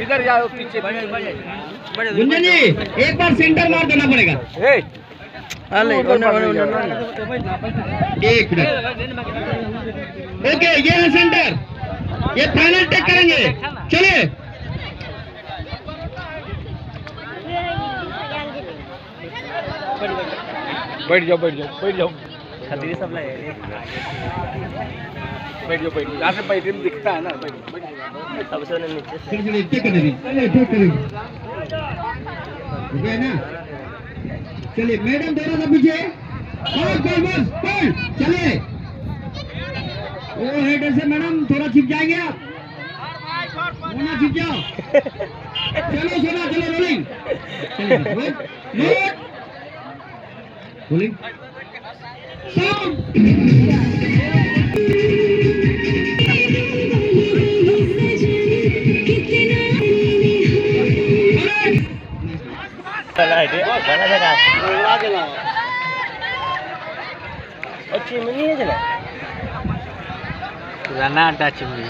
इधर जाओ पीछे। गुंजन जी एक बार सेंटर मार देना पड़ेगा। एक मिनट। ओके ये है सेंटर, ये फाइनल टेक करेंगे। चलिए बैठ जाओ बैठ जाओ बैठ जाओ छतरी सब लगे बैठ जाओ बैठ जाओ। यहाँ से बैठे में दिखता है ना। सबसे नीचे से चलिए टेक करेंगे। चलिए टेक करेंगे। ठीक है ना। चलिए मैडम थोड़ा सा पीछे। बस चलिए। वो हेडर से मैडम थोड़ा छिप जाएंगे आप। ना छिप जाओ। चलो सोना चलो रोलिंग। चलिए रोलिंग चिमनी है चला राना अड्डा चिमनी